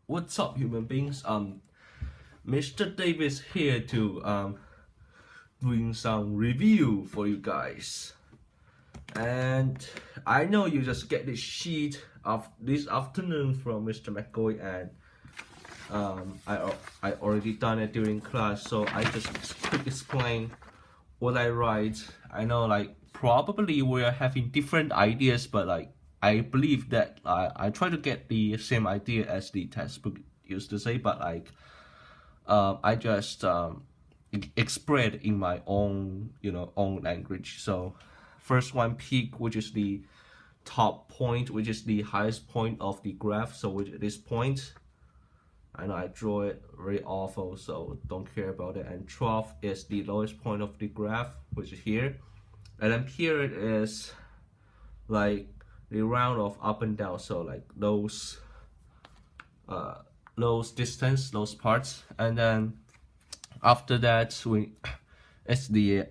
What's up, human beings? Mr. David's here to doing some review for you guys. And I know you just get this sheet of this afternoon from Mr. McCoy, and I already done it during class, so I just quick explain what I write. I know like probably we're having different ideas, but like I believe that I try to get the same idea as the textbook used to say, but like I just express in my own own language. So first one, peak, which is the top point, which is the highest point of the graph. So which this point, I know I draw it very awful, so don't care about it. And trough is the lowest point of the graph, which is here. And then period is like the round of up and down, so like those distance, those parts. And then after that it's the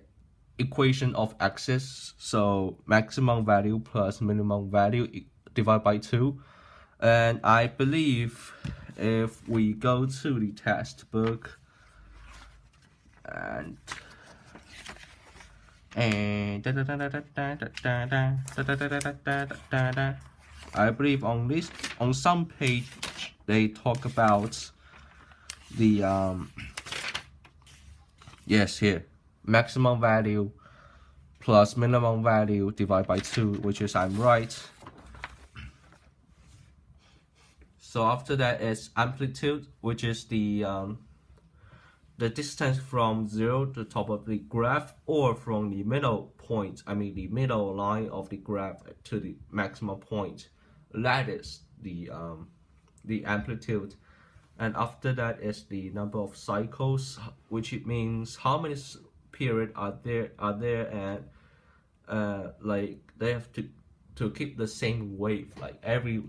equation of axis, so maximum value plus minimum value divided by 2. And I believe if we go to the textbook and I believe on some page they talk about the yes, here maximum value plus minimum value divided by 2, which is I'm right. So after that is amplitude, which is the distance from 0 to the top of the graph, or from the middle point, I mean the middle line of the graph to the maximum point. That is the amplitude. And after that is the number of cycles, which it means how many periods are there, and like they have to keep the same wave, like every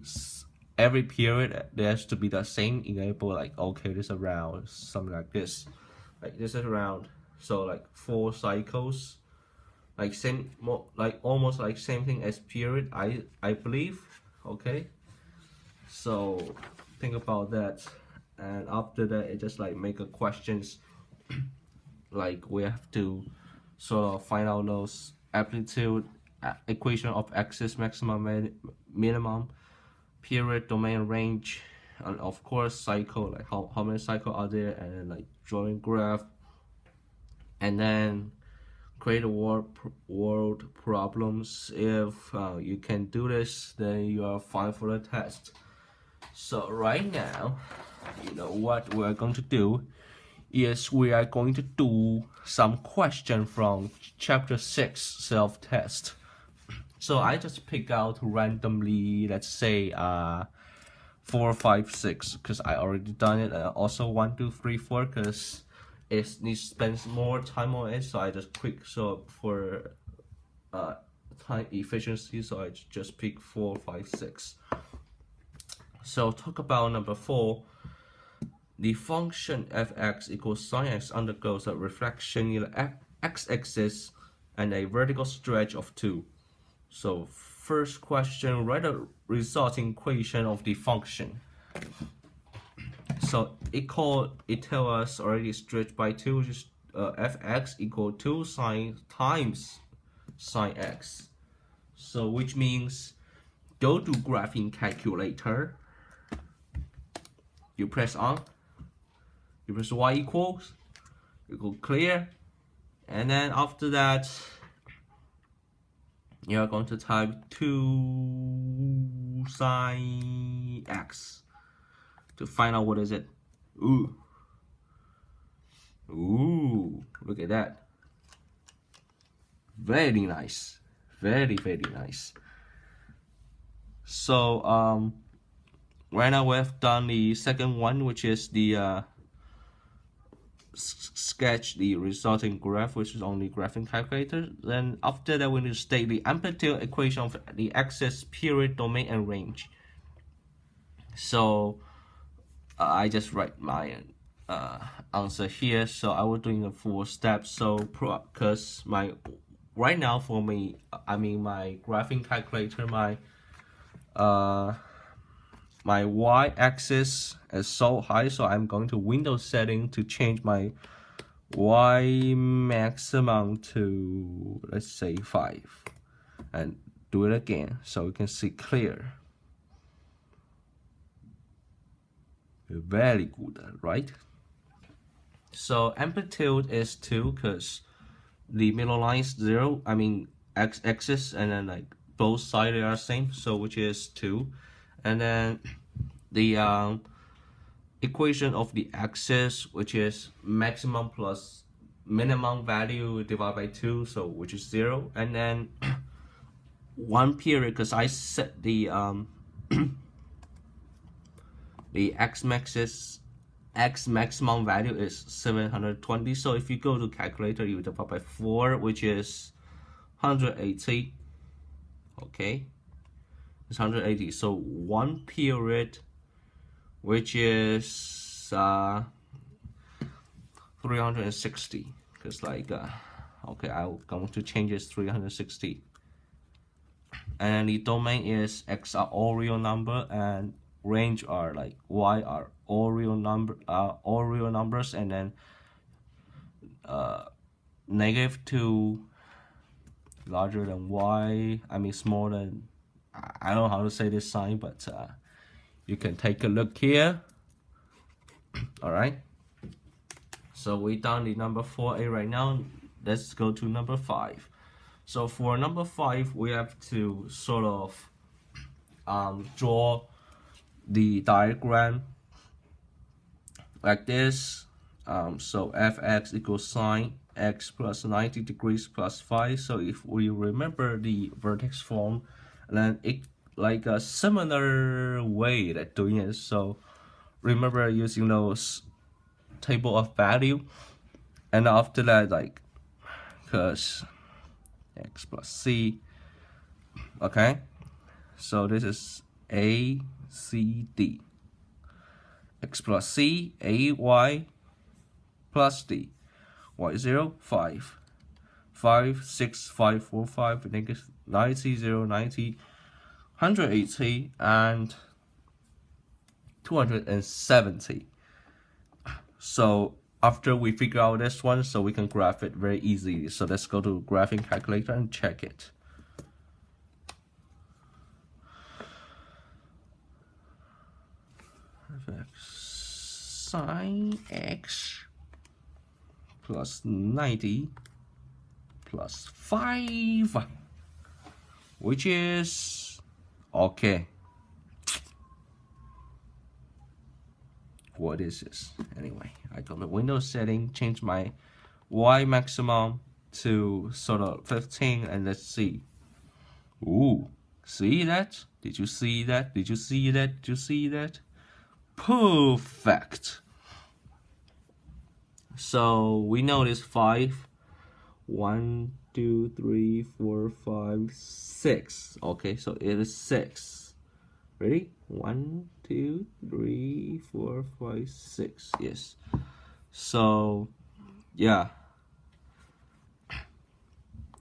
period there has to be the same example, like okay, this around something like this is around, so like 4 cycles, like same, more like almost like same thing as period, I believe. Okay, so think about that. And after that it just like make a questions like we have to sort of find out those amplitude, equation of axis, maximum, minimum, period, domain, range, and of course cycle, like how many cycles are there, and then like drawing graph, and then create a world problems. If you can do this, then you are fine for the test. So right now, what we're going to do is we are going to do some question from chapter 6 self-test. So I just pick out randomly, let's say 4, 5, 6, because I already done it. Also 1, 2, 3, 4, because it needs to spend more time on it, so I just quick, so for time efficiency, so I just pick 4, 5, 6. So talk about number 4. The function fx equals sin x undergoes a reflection in the x-axis and a vertical stretch of 2. So first question, write a resulting equation of the function. So it tell us already stretched by 2, which is fx equal 2 sine times sin x. So which means go to graphing calculator, you press on, you press y equals, you go clear, and then after that you are going to type 2 sine x to find out what is it. Ooh, look at that. Very nice, very nice. So right now we have done the second one, which is the sketch the resulting graph, which is only graphing calculator. Then after that we need to state the amplitude equation of the axis, period, domain, and range. So I just write my answer here. So I was doing a 4 steps. So because right now for me, I mean my graphing calculator, my y-axis is so high, so I'm going to Windows setting to change my Y maximum to, let's say, 5, and do it again so we can see clear. Very good, right? So amplitude is 2 because the middle line is 0, I mean x-axis, and then like both sides are same, so which is 2. And then the equation of the axis, which is maximum plus minimum value divided by 2, so which is 0. And then 1 period, because I set the the x maximum value is 720. So if you go to calculator, you divide by 4, which is 180. Okay, it's 180. So 1 period, which is 360. Because like okay, I'm going to change this 360. And the domain is x are all real number, and range are like y are all real numbers, and then -2 larger than y, I mean smaller than, I don't know how to say this sign, but you can take a look here. All right, so we done the number 4a right now. Let's go to number 5. So for number 5, we have to sort of draw the diagram like this. So fx equals sine x plus 90 degrees plus 5. So if we remember the vertex form, then it like a similar way that doing it. So remember using those table of value, and after that, like, because x plus c, okay, so this is a c d, x plus c, a y plus d, y 0 5 5 6 5 4 5 negative 90 0 90 180 and 270. So after we figure out this one, so we can graph it very easily. So let's go to graphing calculator and check it. Sine x plus 90 plus 5, which is okay. What is this? Anyway, I go to Windows setting, change my Y maximum to sort of 15, and let's see. Ooh, see that? Did you see that? Did you see that? Did you see that? Perfect. So we know this 5. 1, 2, 3, 4, 5, 6. Okay, so it is 6. Ready? 1, 2, 3, 4, 5, 6. Yes. So yeah.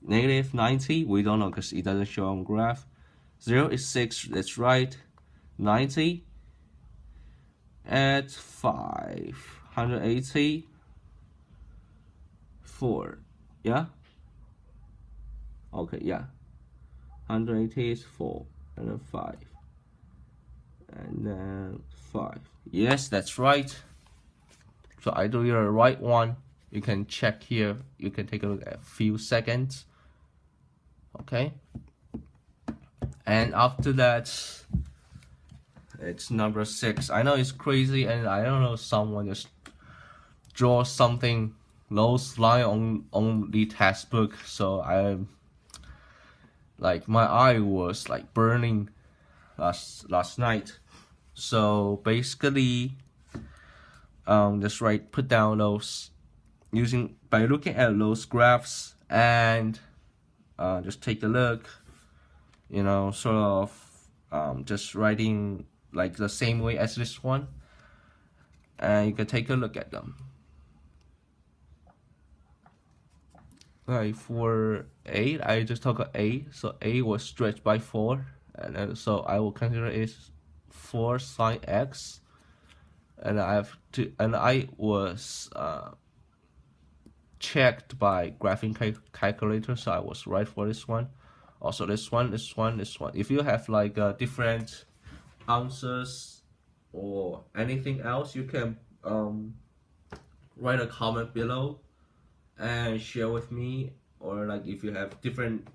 Negative 90, we don't know because it doesn't show on graph. 0 is 6, that's right. 90 at 5. 180. 4. Yeah? Okay, yeah. 180 is 4. And then 5. And then 5. Yes, that's right. So I do your right one. You can check here. You can take a look at a few seconds. Okay. And after that, it's number 6. I know it's crazy, and I don't know, someone just draw something those line on the textbook. So I like my eye was like burning last night. So basically, just put down those by looking at those graphs, and just take a look, you know, sort of just writing like the same way as this one, and you can take a look at them. Right, for 8, I just took a 8, so 8 was stretched by 4, and then, so I will consider it 4 sine x and I was checked by graphing calculator, so I was right for this one. Also this one, this one, this one. If you have like different answers or anything else, you can write a comment below and share with me. Or like if you have different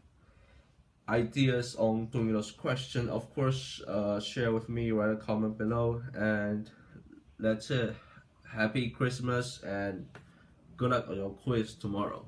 ideas on doing those questions, of course, share with me, write a comment below, and that's it. Happy Christmas and good luck on your quiz tomorrow.